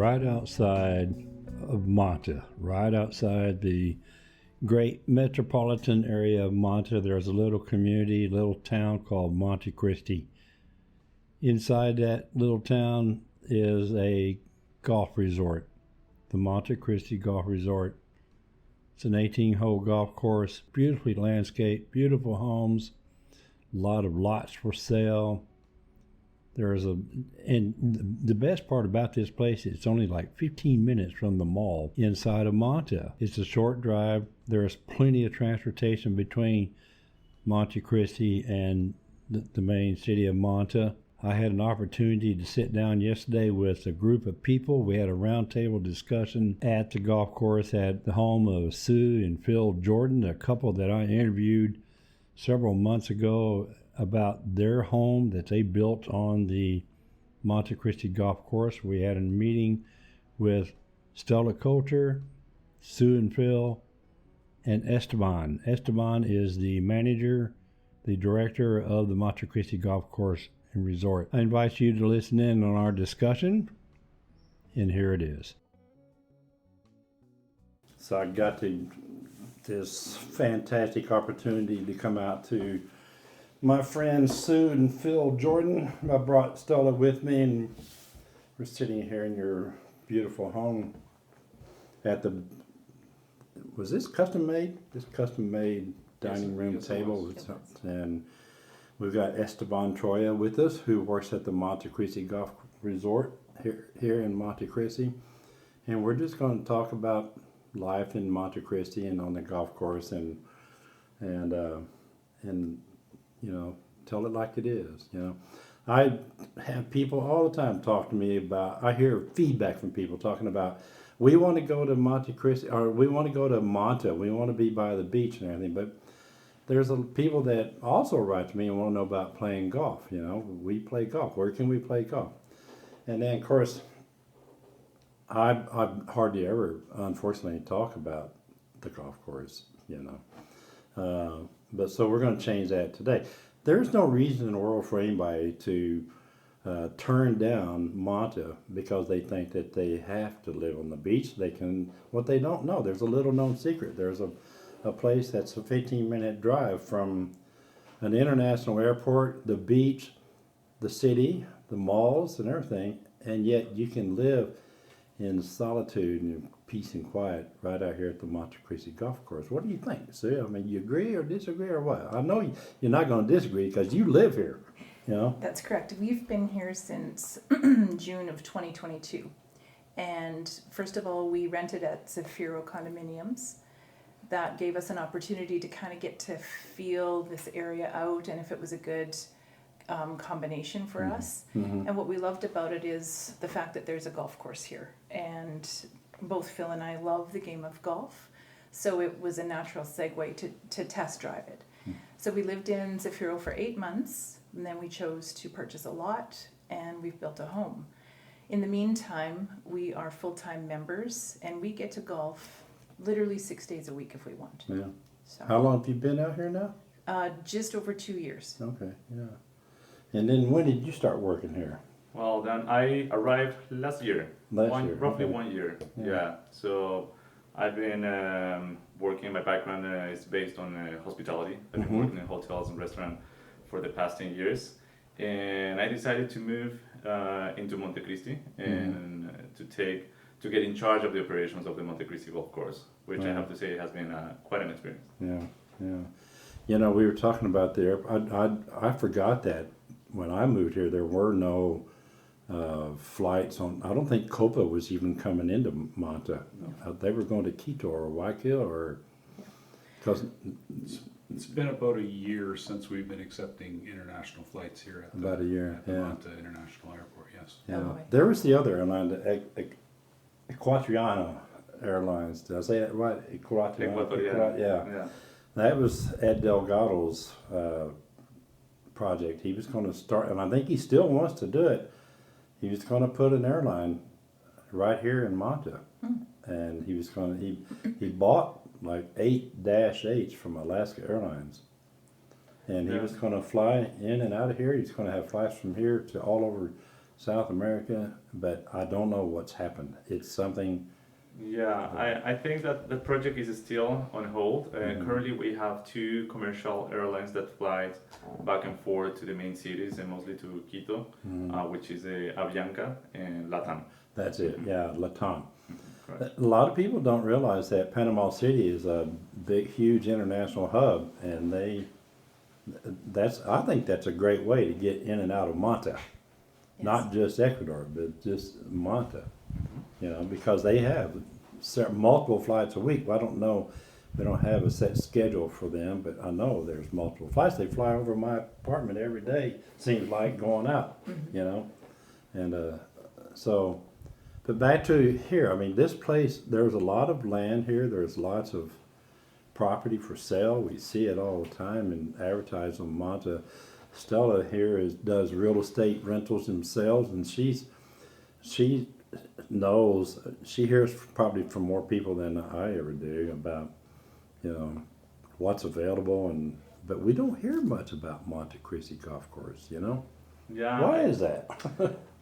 right outside of Manta, right outside the great metropolitan area of Manta. There's a little community, little town called Montecristi. Inside that little town is a golf resort, the Montecristi Golf Resort. It's an 18-hole golf course, beautifully landscaped, beautiful homes, a lot of lots for sale. And the best part about this place is it's only like 15 minutes from the mall inside of Manta. It's a short drive. There's plenty of transportation between Montecristi and the main city of Manta. I had an opportunity to sit down yesterday with a group of people. We had a roundtable discussion at the golf course at the home of Sue and Phil Jordan, a couple that I interviewed several months ago about their home that they built on the Montecristi golf course. We had a meeting with Stella Coulter, Sue and Phil, and Esteban. Esteban is the manager, the director of the Montecristi golf course and resort. I invite you to listen in on our discussion, and here it is. So I got this fantastic opportunity to come out to my friends Sue and Phil Jordan. I brought Stella with me, and we're sitting here in your beautiful home at the, was this custom made? This custom made dining room table. And we've got Estaban Troya with us, who works at the Montecristi Golf Resort here in Montecristi. And we're just going to talk about life in Montecristi and on the golf course and you know, tell it like it is, you know. I have people all the time talk to me about, I hear feedback from people talking about, we want to go to Montecristi, or we want to go to Manta, we want to be by the beach and everything, but there's people that also write to me and want to know about playing golf, you know. We play golf, where can we play golf? And then, of course, I hardly ever, unfortunately, talk about the golf course, you know. But so we're going to change that today. There's no reason in the world for anybody to turn down Manta because they think that they have to live on the beach. They can, what they don't know, there's a little known secret. There's a place that's a 15-minute drive from an international airport, the beach, the city, the malls and everything, and yet you can live in solitude and peace and quiet right out here at the Montecristi Golf Course. What do you think, Sue? I mean, you agree or disagree or what? I know you're not going to disagree because you live here, you know? That's correct. We've been here since June of 2022. And first of all, we rented at Zafiro condominiums. That gave us an opportunity to kind of get to feel this area out and if it was a good combination for us. Mm-hmm. And what we loved about it is the fact that there's a golf course here. And both Phil and I love the game of golf, so it was a natural segue to test drive it. So we lived in Zafiro for 8 months, and then we chose to purchase a lot, and we've built a home. In the meantime, we are full-time members, and we get to golf literally 6 days a week if we want. Yeah. So, how long have you been out here now? Just over 2 years. Okay, yeah. And then when did you start working here? Well, then I arrived last year. Roughly okay. 1 year. Yeah. So I've been working. My background is based on hospitality. I've been working in hotels and restaurants for the past 10 years, and I decided to move into Montecristi and to get in charge of the operations of the Montecristi golf course, which I have to say has been quite an experience. Yeah. You know, we were talking about the airport. I forgot that when I moved here, there were no flights on. I don't think Copa was even coming into Manta. They were going to Quito or Guayaquil, or because it's been about a year since we've been accepting international flights here at about a year at the Manta International Airport. Yes. Yeah. There was the other airline, the Ecuadoriano Airlines. Did I say that right? Ecuadoriano. Yeah. That was Ed Delgado's project. He was going to start, and I think he still wants to do it. He was going to put an airline right here in Manta, and he was going to. He bought like 8-8s from Alaska Airlines, and he was going to fly in and out of here. He's going to have flights from here to all over South America, but I don't know what's happened. It's something. Yeah, I think that the project is still on hold. Currently, we have two commercial airlines that fly back and forth to the main cities and mostly to Quito, which is Avianca and Latam. That's it. Yeah, Latam. Correct. A lot of people don't realize that Panama City is a big, huge international hub, and I think that's a great way to get in and out of Manta. Yes. Not just Ecuador, but just Manta. You know, because they have multiple flights a week. Well, I don't know, we don't have a set schedule for them, but I know there's multiple flights. They fly over my apartment every day, seems like, going out, you know. And so, but back to here, I mean, this place, there's a lot of land here. There's lots of property for sale. We see it all the time and advertise on Manta. Stella here does real estate rentals themselves, and she knows, she hears probably from more people than I ever do about, you know, what's available, but we don't hear much about Montecristi Golf Course, you know? Yeah. Why is that?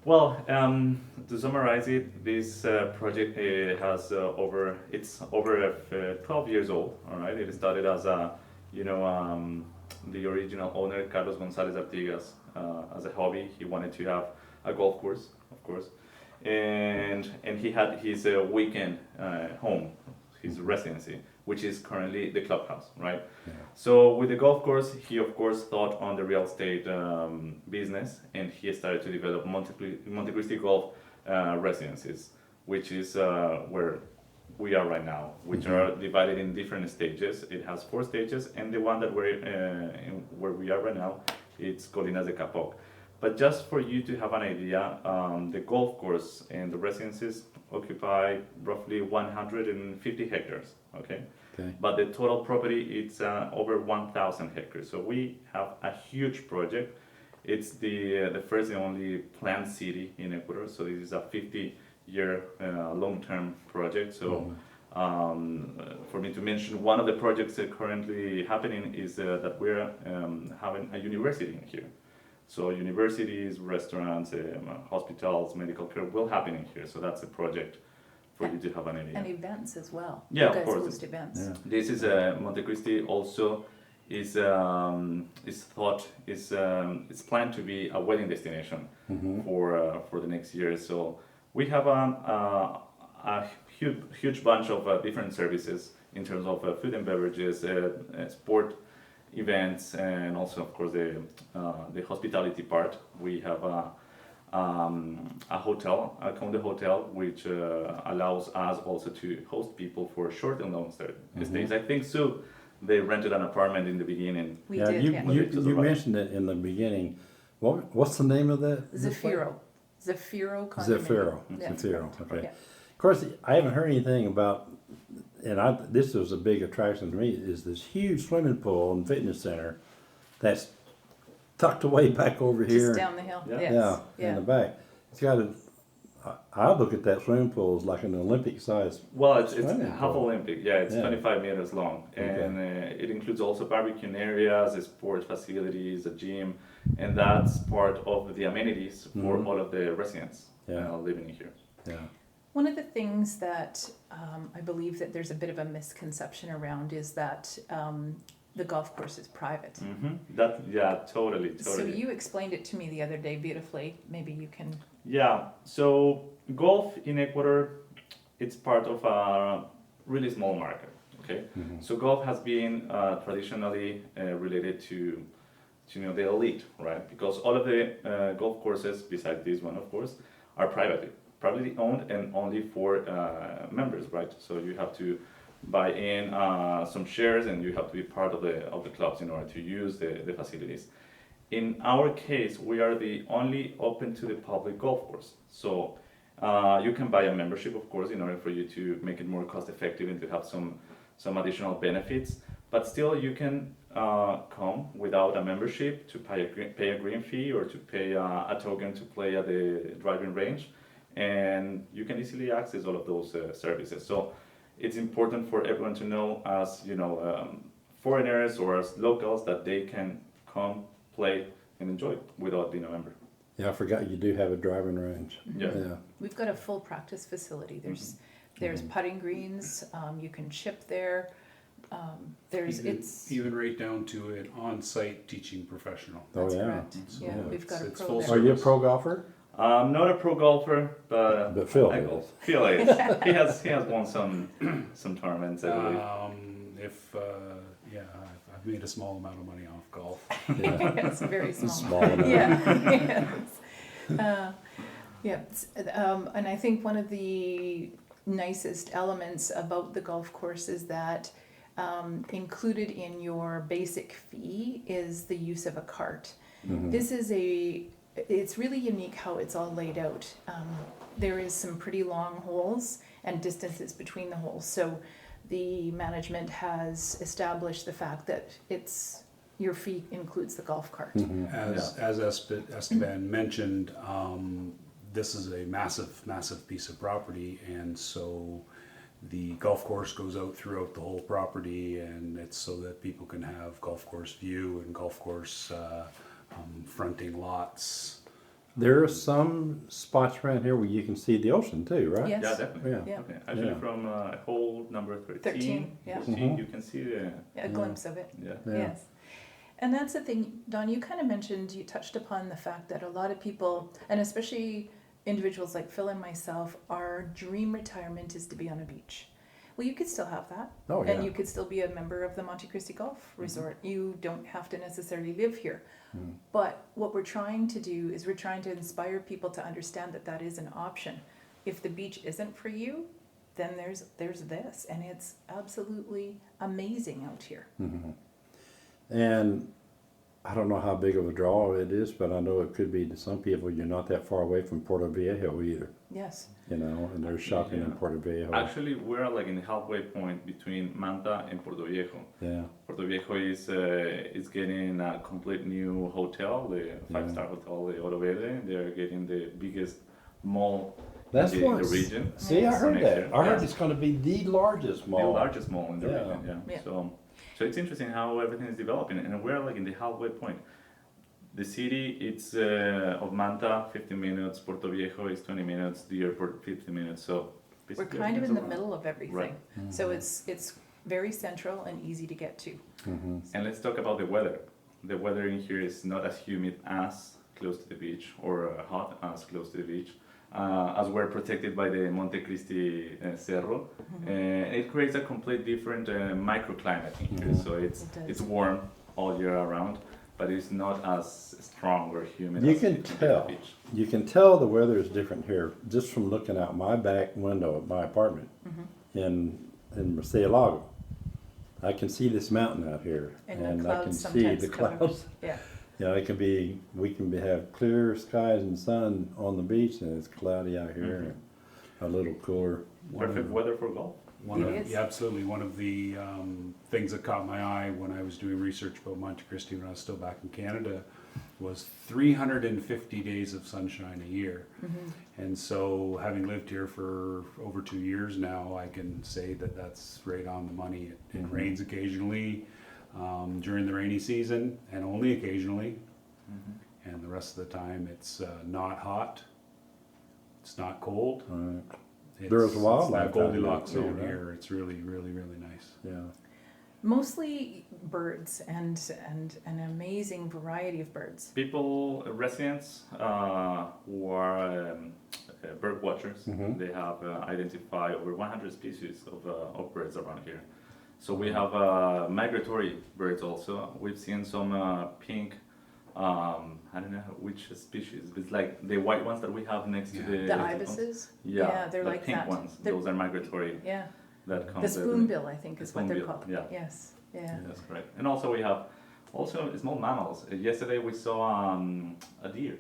Well, to summarize it, this project has over 12 years old. All right, it started as the original owner, Carlos Gonzalez Artigas, as a hobby. He wanted to have a golf course, of course, and he had his weekend home, his residency, which is currently the clubhouse, right? Yeah. So with the golf course, he of course thought on the real estate business, and he started to develop Montecristi Golf Residences, which is where we are right now, which are divided in different stages. It has 4 stages, and the one that where we are right now, it's Colinas de Capoc. But just for you to have an idea, the golf course and the residences occupy roughly 150 hectares, okay? Okay. But the total property, it's over 1,000 hectares. So we have a huge project. It's the first and only planned city in Ecuador. So this is a 50-year long-term project. So for me to mention, one of the projects that currently happening is that we're having a university in here. So universities, restaurants, hospitals, medical care will happen in here. So that's a project for you to have an idea. And events as well. Yeah, you guys of course. host events. Yeah. This is Montecristi also is planned to be a wedding destination for the next year. So we have a huge bunch of different services in terms of food and beverages, sport events, and also of course the hospitality part. We have a hotel, a condo hotel, which allows us also to host people for short and long stays. I think so. They rented an apartment in the beginning. We did, you, yeah. you mentioned it in the beginning. What's the name of that? Zafiro condominium. Zafiro. Yeah. Zafiro. Okay. Yeah. Of course, I haven't heard anything about, and this was a big attraction to me, is this huge swimming pool and fitness center that's tucked away back over here. Just down the hill. Yeah. Yes. Yeah, in the back. It's got I look at that swimming pool as like an Olympic size. Well, it's Swimming half pool. Olympic. Yeah, it's Yeah. 25 meters long, and it includes also barbecue areas, sports facilities, a gym, and that's part of the amenities for all of the residents living here. Yeah. One of the things that I believe that there's a bit of a misconception around is that the golf course is private. Totally. So you explained it to me the other day beautifully. Maybe you can. Yeah, so golf in Ecuador, it's part of a really small market, okay? So golf has been traditionally related to the elite, right? Because all of the golf courses, besides this one, of course, are privately owned and only for members, right? So you have to buy in some shares and you have to be part of the clubs in order to use the facilities. In our case, we are the only open to the public golf course. So you can buy a membership, of course, in order for you to make it more cost effective and to have some additional benefits. But still, you can come without a membership to pay a green fee or to pay a token to play at the driving range. And you can easily access all of those services. So it's important for everyone to know, as foreigners or as locals, that they can come, play, and enjoy without being a member. Yeah, I forgot you do have a driving range. Yeah. Yeah. We've got a full practice facility. There's putting greens. You can chip there. Even right down to an on-site teaching professional. Oh, That's yeah. correct. So Yeah, we've got a it's pro full there. Are you a pro golfer? I'm not a pro golfer, but Phil I is. golf. Phil is. He has won some tournaments, I believe. I've made a small amount of money off golf. Yeah. It's very small. Small amount. Yeah. Yes. And I think one of the nicest elements about the golf course is that included in your basic fee is the use of a cart. Mhm. This is it's really unique how it's all laid out. There is some pretty long holes and distances between the holes. So the management has established the fact that your fee includes the golf cart. Mhm. As Esteban mentioned, this is a massive piece of property, and so the golf course goes out throughout the whole property, and it's so that people can have golf course view and golf course fronting lots. There are some spots around here where you can see the ocean too, right? Yes. Yeah, definitely. Yeah. Yeah. Okay. Actually, Yeah. from hole number 13, 13, yeah. 14, Mhm. you can see the A glimpse of it. yeah. Yeah. Yes. And that's the thing, Don, you kind of mentioned, you touched upon the fact that a lot of people, and especially individuals like Phil and myself, our dream retirement is to be on a beach. Well, you could still have that. Oh, yeah. And you could still be a member of the Montecristi Golf Resort. You don't have to necessarily live here. Mm. But what we're trying to do is we're trying to inspire people to understand that that is an option. If the beach isn't for you, then there's this, and it's absolutely amazing out here. Mhm. And I don't know how big of a draw it is, but I know it could be to some people. You're not that far away from Puerto Viejo either, Yes. you know, and there's shopping in Yeah. Puerto Viejo. Actually, we're like in the halfway point between Manta and Puerto Viejo. Yeah. Puerto Viejo is getting a complete new hotel, the five-star hotel, the Oro Verde. They're getting the biggest mall That's in the what. region. See, I heard Next that. year. I heard Yes. it's going to be the largest The mall. largest mall in the Yeah. region. Yeah. Yeah. So it's interesting how everything is developing, and we're like in the halfway point. The city, it's of Manta, 15 minutes. Puerto Viejo is 20 minutes. The airport, 15 minutes. So We're basically kind of in the everything's middle of everything. Right. So it's very central and easy to get to. Mm-hmm. And let's talk about the weather. The weather in here is not as humid as close to the beach, or hot as close to the beach, as we're protected by the Montecristi Cerro. And it creates a complete different microclimate in here. Mhm. So It does. it's warm all year around, but it's not as strong or humid You as can it be at tell. the beach. You can tell the weather is different here just from looking out my back window of my apartment in Murcielago. I can see this mountain out here, And the I can clouds see sometimes the cover. clouds. Yeah. You know, we can have clear skies and sun on the beach, and it's cloudy out here, and a little cooler. Perfect weather for golf. Absolutely. One of the things that caught my eye when I was doing research about Montecristi when I was still back in Canada was 350 days of sunshine a year. And so, having lived here for over 2 years now, I can say that that's right on the money. It rains occasionally during the rainy season, and only occasionally. And the rest of the time, it's not hot. It's not cold. Right. It's There's wildlife that Goldilocks out here, zone right? here. It's really, really, really nice. Yeah. Mostly birds and an amazing variety of birds. People, residents who are bird watchers, Mhm. they have identified over 100 species of birds around here. So we have migratory birds also. We've seen some pink, I don't know which species, but it's like the white ones that we have next to the... The ibises? Yeah, Yeah, they're the like pink that. ones. They're- Those are migratory. Yeah. That come The with- spoonbill, I think, the is what they're spoonbill, called. yeah. Yes. Yeah. That's correct. And also we have small mammals. Yesterday we saw a deer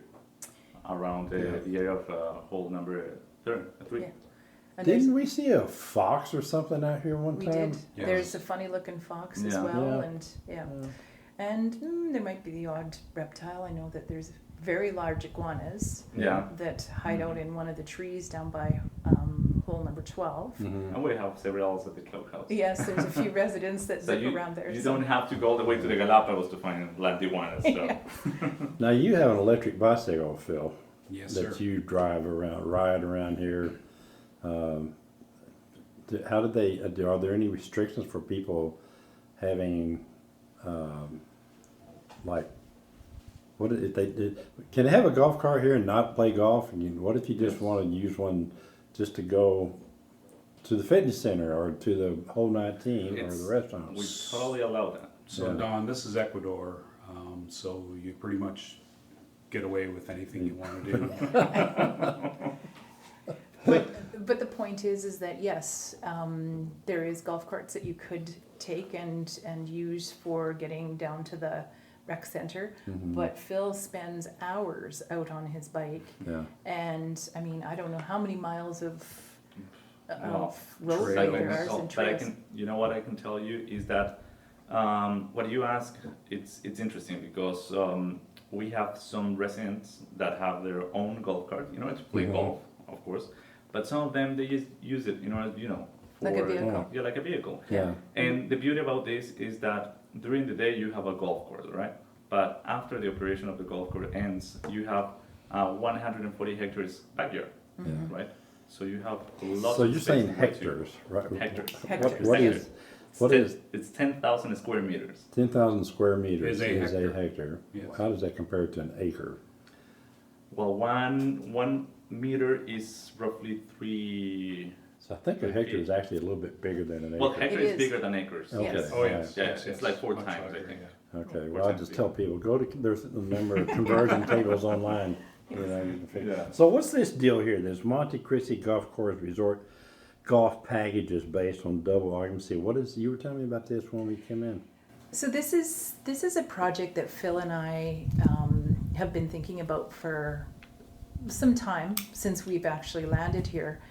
around the area of hole number 3. Yeah. And there's- Didn't we see a fox or something out here one we time? did. Yes. There's a funny looking fox as Yeah. well, Yeah. and and there might be the odd reptile. I know that there's very large iguanas Yeah. that hide out in one of the trees down by hole hole number 12. And we have several at the clubhouse. Yes, there's a few residents that So zip around there. you so- don't have to go all the way to the Galapagos to find Lantijuanas. So. Now you have an electric bicycle, Phil, Yes, sir. that you drive around, ride around here. How did they? Are there any restrictions for people having, like, what if they did? Can they have a golf cart here and not play golf? And what if you just Yes. want to use one just to go to the fitness center or to the whole 19 or It's- the restaurant? We totally allow that. So Yeah. Don, this is Ecuador, so you pretty much get away with anything you want to do. But the point is that yes, there is golf carts that you could take and use for getting down to the rec center. But Phil spends hours out on his bike, Yeah. and I mean, I don't know how many miles of Well, road trail. there are So, and but I trails. can, you know what I can tell you is that what you ask, it's interesting because we have some residents that have their own golf cart, you know, to play golf, of course. But some of them they just use it in order, you know, for Like a vehicle. Yeah, like a vehicle. Yeah. And the beauty about this is that during the day you have a golf course, right? But after the operation of the golf course ends, you have 140 hectares backyard, right? So you have lots So of you're space saying to play to. hectares, right? Hectares. Hectares. What is? What is It's 10,000 square meters. 10,000 square meters Is a is a hectare. hectare. Yes. How does that compare to an acre? Well, one meter is roughly 3. So I think a hectare is actually a little bit bigger than an acre. Well, hectare It is is. bigger than acres. Okay. Yes. Oh, yes. Yeah, yes, it's yes. like 4 Much times, I larger, think. yeah. Okay, Or well, I just 10 tell people, go to, there's a number of conversion tables online. You know, you can figure. Yeah. So what's this deal here? This Montecristi Golf Course Resort golf package is based on double occupancy. What is, you were telling me about this when we came in. So this is a project that Phil and I have been thinking about for some time since we've actually landed here,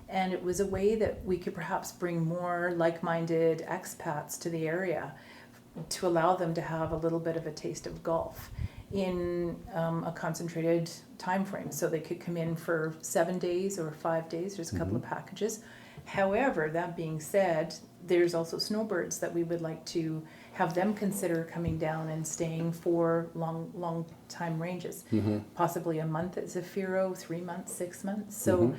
and it was a way that we could perhaps bring more like-minded expats to the area to allow them to have a little bit of a taste of golf in a concentrated time frame. So they could come in for 7 days or 5 days. There's a couple of packages. However, that being said, there's also snowbirds that we would like to have them consider coming down and staying for long time ranges, possibly a month at Zafiro, 3 months, 6 months. So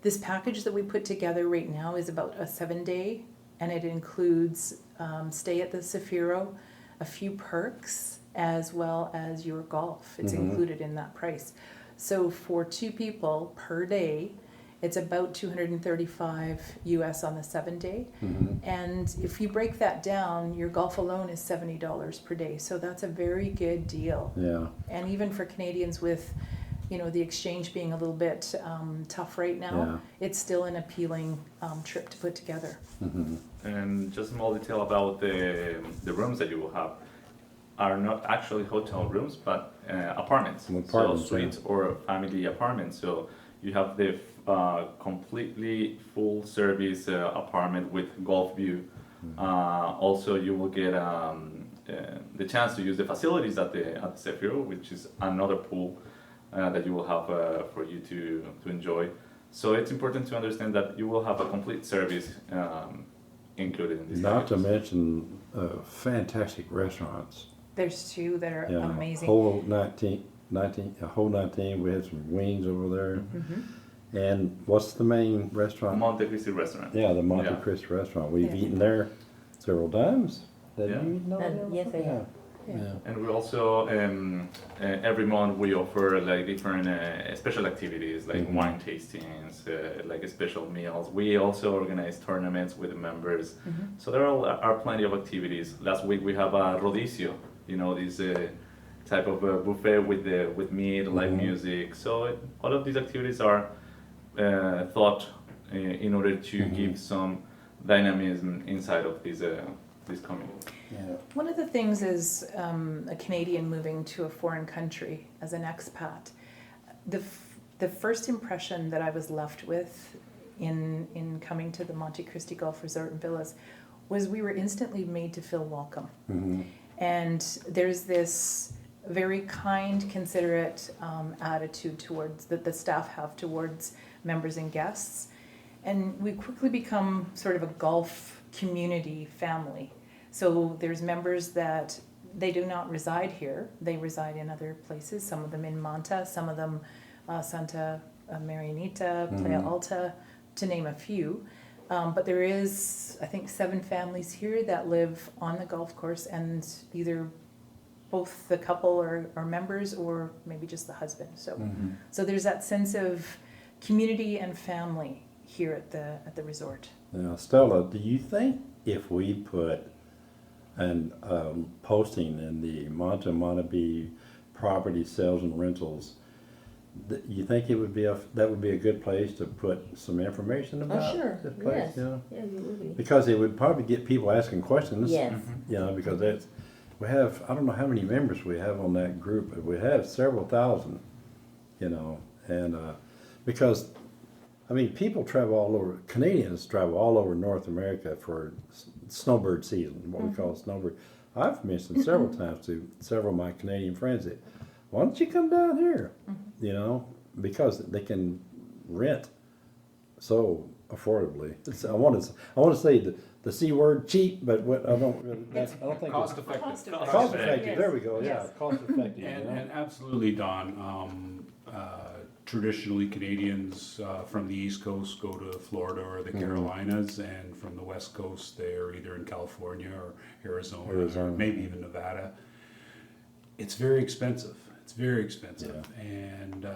this package that we put together right now is about a 7-day, and it includes stay at the Zafiro, a few perks, as well as your golf. It's included in that price. So for 2 people per day, it's about $235 US on the 7-day. And if you break that down, your golf alone is $70 per day. So that's a very good deal. Yeah. And even for Canadians with, you know, the exchange being a little bit tough right now, it's still an appealing trip to put together. And just a small detail about the rooms that you will have are not actually hotel rooms, but apartments. Apartments, so suites or family apartments. So you have the completely full service apartment with golf view. Also, you will get the chance to use the facilities at the Zephyro, which is another pool that you will have for you to enjoy. So it's important to understand that you will have a complete service included in this. Not to package. mention fantastic restaurants. There's 2 that are Yeah. amazing. Whole 19, a whole 19. We had some wings over there. And what's the main restaurant? Montecristi restaurant. Yeah, the Montecristi restaurant. We've eaten there several times. Have Yeah. you eaten over there? Yes, I have. Yeah. And we also every month we offer like different special activities like wine tastings, like special meals. We also organize tournaments with the members. So there are plenty of activities. Last week we have a rodicio, you know, this type of buffet with meat, live music. So all of these activities are thought in order to give some dynamism inside of this community. Yeah. One of the things is a Canadian moving to a foreign country as an expat. The first impression that I was left with in coming to the Montecristi Golf Resort and Villas was we were instantly made to feel welcome. And there's this very kind, considerate attitude towards that the staff have towards members and guests. And we quickly become sort of a golf community family. So there's members that they do not reside here. They reside in other places, some of them in Manta, some of them Santa Marianita, Playa Alta, to name a few. But there is, I think, 7 families here that live on the golf course, and either both the couple are members, or maybe just the husband. So, so there's that sense of community and family here at the resort. Now, Stella, do you think if we put an posting in the Monte Montecristi property sales and rentals, you think it would be that would be a good place to put some information about sure. this place? Yes. You know? Yeah, you will be. Because it would probably get people asking questions. Yes. You know, because we have, I don't know how many members we have on that group, but we have several thousand, you know, and because, I mean, people travel all over, Canadians travel all over North America for snowbird season, what we call snowbird. I've mentioned several times to several of my Canadian friends that, why don't you come down here? You know, because they can rent so affordably. I want to say the C word, cheap, but what I don't think Cost it's effective. cost effective. Yes. There we go. Yes. Yeah, cost effective. you know? And absolutely, Don. Traditionally, Canadians from the East Coast go to Florida or the Carolinas, and from the West Coast, they're either in California or Arizona, or maybe even Nevada. It's very expensive. It's very expensive, and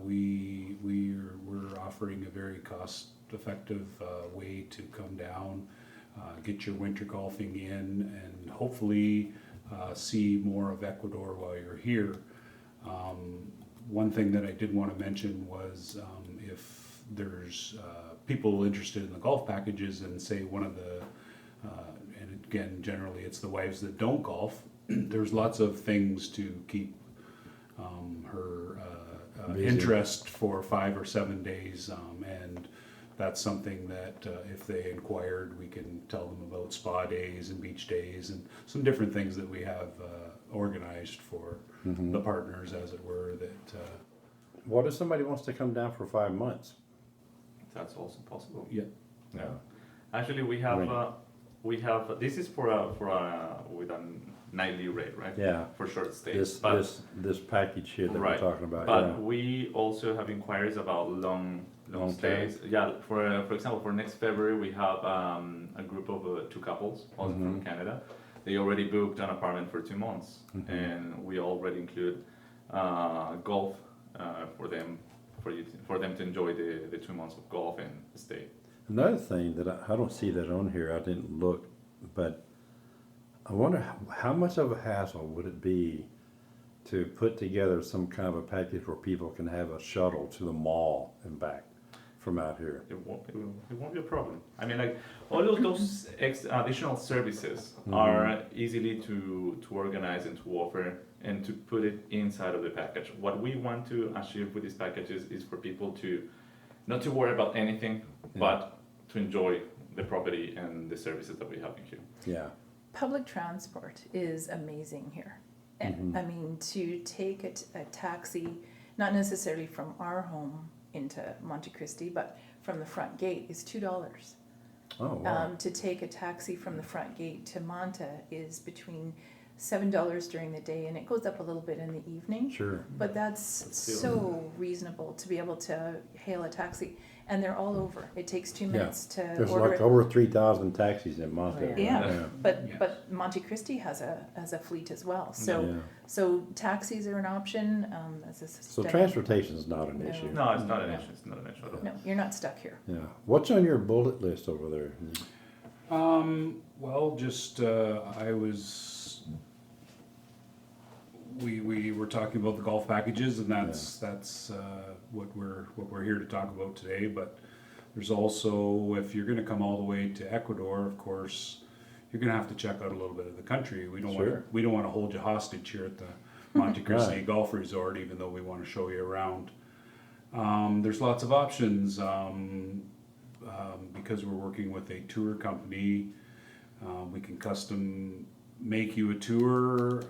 we're offering a very cost-effective way to come down, get your winter golfing in, and hopefully see more of Ecuador while you're here. One thing that I did want to mention was if there's people interested in the golf packages, and say one of the, and again, generally it's the wives that don't golf, there's lots of things to keep her Busy. interest for 5 or 7 days, and that's something that if they inquired, we can tell them about spa days and beach days and some different things that we have organized for the partners, as it were. That What if somebody wants to come down for 5 months? That's also possible. yeah. Yeah. Actually, we have this is for a with a nightly rate, right? Yeah. For short stays. This package here that right. we're talking about. But yeah. we also have inquiries about long Long stays. Yeah. For example, for next February, we have a group of 2 couples, also from Canada. They already booked an apartment for 2 months, and we already include golf for them to enjoy the 2 months of golf and stay. Another thing that I don't see that on here, I didn't look, but I wonder how much of a hassle would it be to put together some kind of a package where people can have a shuttle to the mall and back from out here. It won't be a problem. I mean, like, all of those additional services are easily to organize and to offer and to put it inside of the package. What we want to achieve with these packages is for people to not to worry about anything, but to enjoy the property and the services that we have in here. Yeah. Public transport is amazing here. And I mean, to take a taxi, not necessarily from our home into Montecristi, but from the front gate is $2. Oh, wow. To take a taxi from the front gate to Manta is between $7 during the day, and it goes up a little bit in the evening. Sure. But that's still- so reasonable to be able to hail a taxi, and they're all over. It takes 2 minutes to There's order like it. over 3,000 taxis in Monte. Yeah, but Yes. but Montecristi has a fleet as well. So Yeah. so taxis are an option. As a So study. transportation is not an No. issue. No, it's not an Yeah. issue. It's not an issue at all. No, you're not stuck here. Yeah. What's on your bullet list over there? Well, just we were talking about the golf packages, and that's what we're here to talk about today. But there's also, if you're going to come all the way to Ecuador, of course, you're going to have to check out a little bit of the country. We don't Sure. want to hold you hostage here at the Montecristi Right. Golf Resort, even though we want to show you around. There's lots of options because we're working with a tour company. We can custom make you a tour.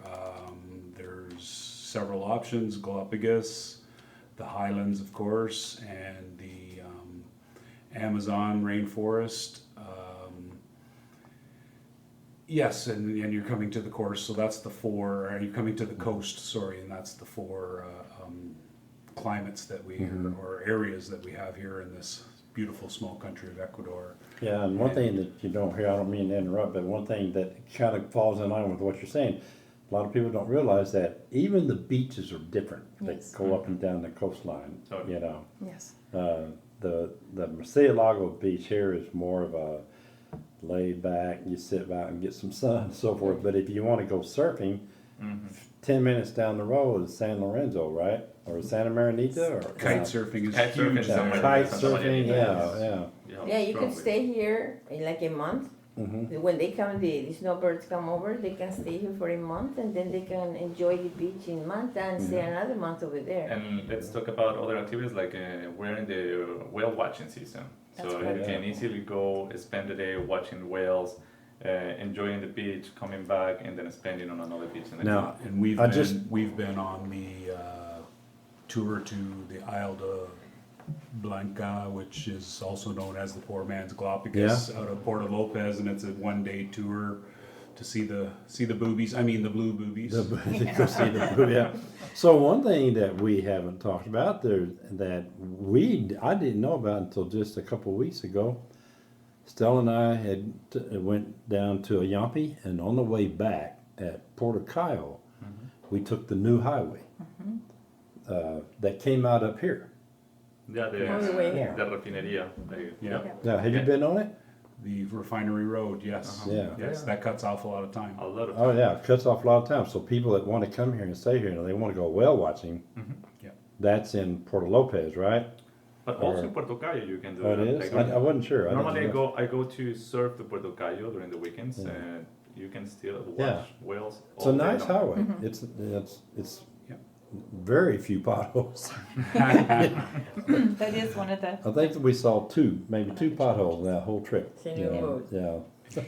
There's several options: Galapagos, the Highlands, of course, and Amazon rainforest. Yes, and you're coming to the course, so that's the four. Are you coming to the coast? Sorry, and that's the four climates that we or areas that we have here in this beautiful small country of Ecuador. Yeah, and one thing that you don't hear, I don't mean to interrupt, but one thing that kind of falls in line with what you're saying, a lot of people don't realize that even the beaches are different. Yes. They go up and down the coastline, Totally. you know. Yes. The Murcielago beach here is more of a laid back, you sit back and get some sun and so forth. But if you want to go surfing, 10 minutes down the road is San Lorenzo, right? Or Santa Marinita or Kite surfing is Kite surfing huge. is Yeah, somewhere kite in Santa surfing, Maria. yeah. Yeah, you can strongly. stay here in like a month. Mm-hmm. When they come, the snowbirds come over, they can stay here for a month and then they can enjoy the beach in Manta and stay another month over there. And let's talk about other activities like we're in the whale watching season. That's So right. you can easily go spend the day watching whales, enjoying the beach, coming back, and then spending on another beach. The next Now, day. And we've I been just- we've been on the tour to the Isle de Blanca, which is also known as the Poor Man's Galapagos, out of Puerto Lopez, and it's a 1-day tour to see the boobies. I mean the blue boobies. Go see the movie, yeah. So one thing that we haven't talked about there that I didn't know about until just a couple of weeks ago. Stella and I went down to Ayampi, and on the way back at Puerto Cayo, we took the new highway that came out up here. Yeah, On the way here. the refinería. Yeah. Now, have you been on it? The refinery road, yes. Yeah. Yes, that cuts off a lot of time. A lot of Oh yeah, it cuts off a lot of time. So people that want to come here and stay here, and they want to go whale watching, Yeah. that's in Puerto Lopez, right? But also in Puerto Cayo you can do Oh, it that. is? Like, I wasn't sure. normally didn't know. I go to surf to Puerto Cayo during the weekends, Yeah. and you can still watch Yeah. whales. It's a all day nice long. highway. It's Yeah. very few potholes. That is one of the. I think that we saw maybe two potholes that whole trip. It's a you new know. road. Yeah,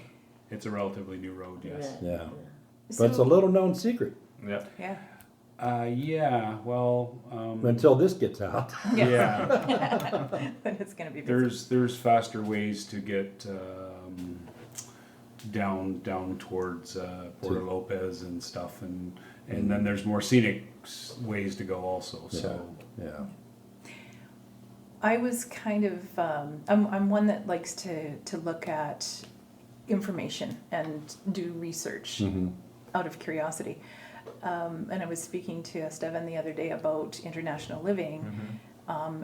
It's a relatively new road, yes. yeah. So, But it's a little known secret Yeah. yeah. Yeah, well, until this gets out. yeah. Then it's going to be busy. There's faster ways to get down towards Puerto Lopez and stuff, and then there's more scenic ways to go also. So Yeah. I was kind of, I'm one that likes to look at information and do research out of curiosity. And I was speaking to Esteban the other day about international living.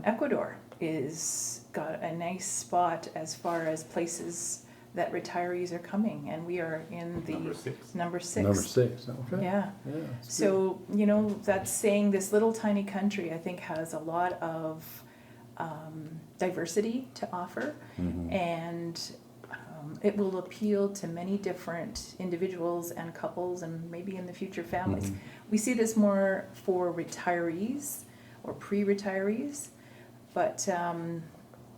Ecuador is got a nice spot as far as places that retirees are coming, and we are in the Number 6. number six. Number 6. Okay. Yeah. Yeah, that's So, you know, that's saying this little tiny country, I think, has a lot of diversity to offer, and it will appeal to many different individuals and couples and maybe in the future families. We see this more for retirees or pre-retirees, but the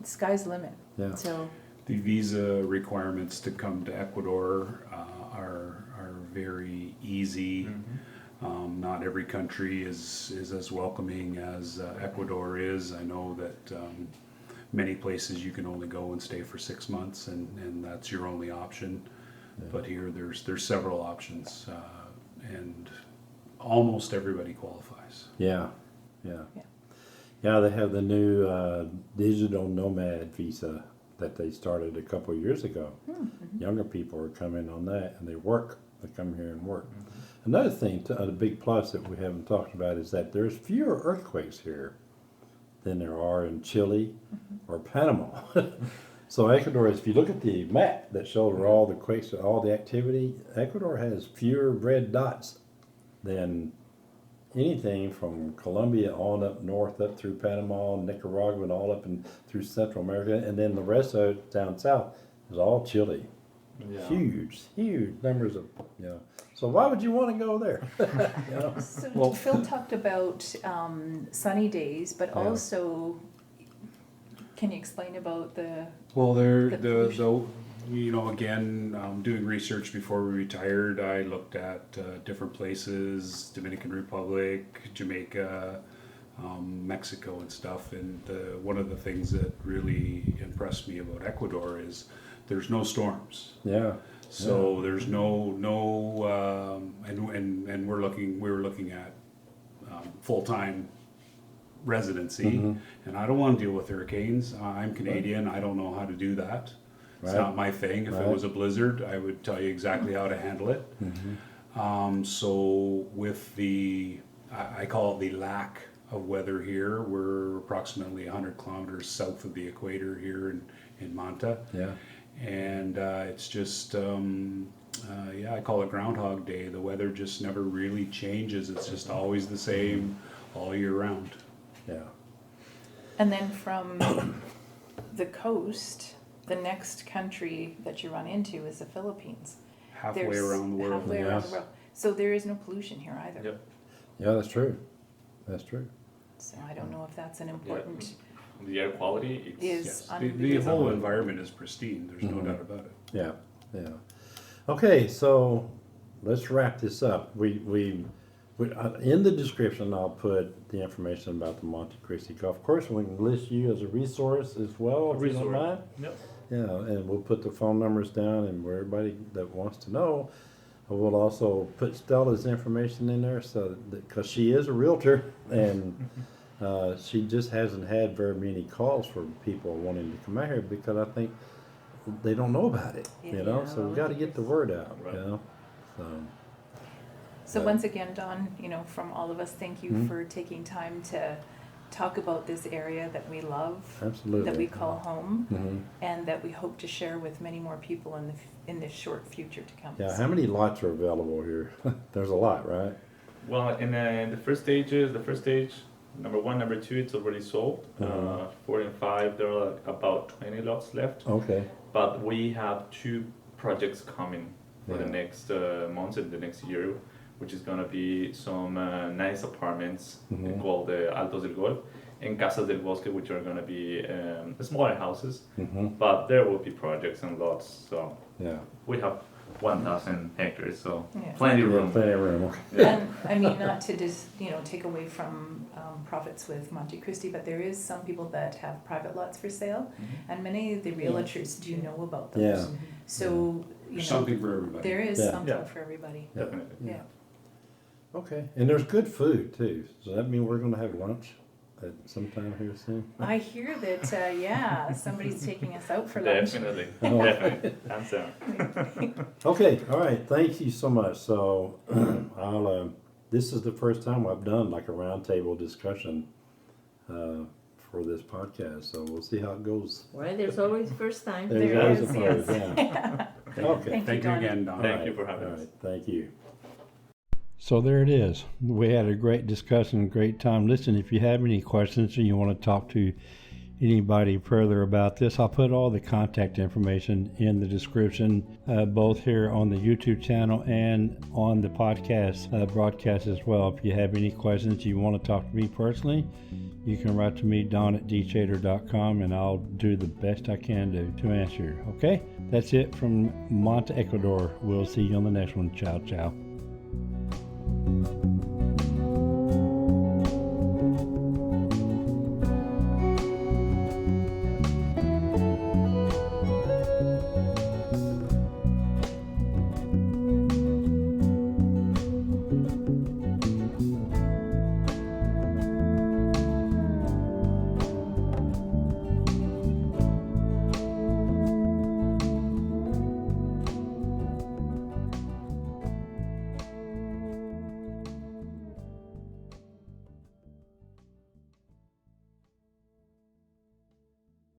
sky's the limit. Yeah. So, the visa requirements to come to Ecuador are very easy. Not every country is as welcoming as Ecuador is. I know that many places you can only go and stay for 6 months, and that's your only option. But here there's several options, and almost everybody qualifies. Yeah. Yeah, they have the new digital nomad visa that they started a couple of years ago. Younger people are coming on that, and they come here and work. Another thing, a big plus that we haven't talked about is that there's fewer earthquakes here than there are in Chile or Panama. So Ecuador, if you look at the map that shows where all the quakes, all the activity, Ecuador has fewer red dots than anything from Colombia on up north, up through Panama, Nicaragua, and all up and through Central America, and then the rest of it down south is all Chile. Yeah. Huge numbers of, So why would you want to go there? so Phil talked about sunny days, but Yeah. also, can you explain about the? Well, The again, doing research before we retired, I looked at different places: Dominican Republic, Jamaica, Mexico and stuff. And one of the things that really impressed me about Ecuador is there's no storms. Yeah. So there's and we were looking at full-time residency, and I don't want to deal with hurricanes. I'm Canadian. I don't know how to do that. It's Right. not my thing. If it was a blizzard, I would tell you exactly how to handle it. So with I call it the lack of weather here, we're approximately 100 kilometers south of the equator here in Manta. Yeah. And it's just, I call it Groundhog Day. The weather just never really changes. It's just always the same all year round. Yeah. And then from the coast, the next country that you run into is the Philippines. Halfway around the world. Halfway around Yes. the world. So there is no pollution here either. Yep. Yeah, that's true. That's true. So I don't know if that's an important The air quality is Yes. The unbelievable. whole environment is pristine. There's no doubt about it. Yeah. Yeah. Okay, so let's wrap this up. We in the description I'll put the information about the Montecristi Golf Course. We can list you as a resource as well, if you don't mind. Yep. Yeah, and we'll put the phone numbers down, and where everybody that wants to know, we'll also put Stella's information in there, so because she is a realtor, and she just hasn't had very many calls for people wanting to come out here because I think they don't know about it, you know. Yeah, So we got to get the word out, Right. you know. So once again, Don, from all of us, thank you for taking time to talk about this area that we love, Absolutely. that we call home, Mhm. and that we hope to share with many more people in the short future to come. Yeah, how many lots are available here? There's a lot, right? Well, in the first stage, number 1, number 2, it's already sold. 4 and 5, there are about 20 lots left. Okay. But we have 2 projects coming for the Yeah. next months and the next year, which is going to be some nice apartments called Altos del Golf and Casas del Bosque, which are going to be smaller houses. But there will be projects and lots. So Yeah. we have 1,000 hectares, so Yeah. plenty of room. Plenty of room. Okay. And I mean, not to just, take away from profits with Montecristi, but there is some people that have private lots for sale, and many of the realtors do know about those. Yeah. So, There's something for everybody. there is Yeah. something Yeah. for everybody. Definitely. Yeah. Okay. And there's good food too. So that mean we're going to have lunch at sometime here soon? I hear that, somebody's taking us out for lunch. Definitely. Oh. Definitely. Hands down. Okay. All right. Thank you so much. So I'll. This is the first time I've done like a roundtable discussion for this podcast. So we'll see how it goes. Well, there's always first time. There's There always is, a first, yes. yeah. Okay. Thank you Don. again, Don. Thank you for having All us. right. Thank you. So there it is. We had a great discussion, great time. Listen, if you have any questions or you want to talk to anybody further about this, I'll put all the contact information in the description, both here on the YouTube channel and on the podcast broadcast as well. If you have any questions, you want to talk to me personally, you can write to me, don@dchater.com, and I'll do the best I can to answer. Okay? That's it from Monte, Ecuador. We'll see you on the next one. Ciao, ciao.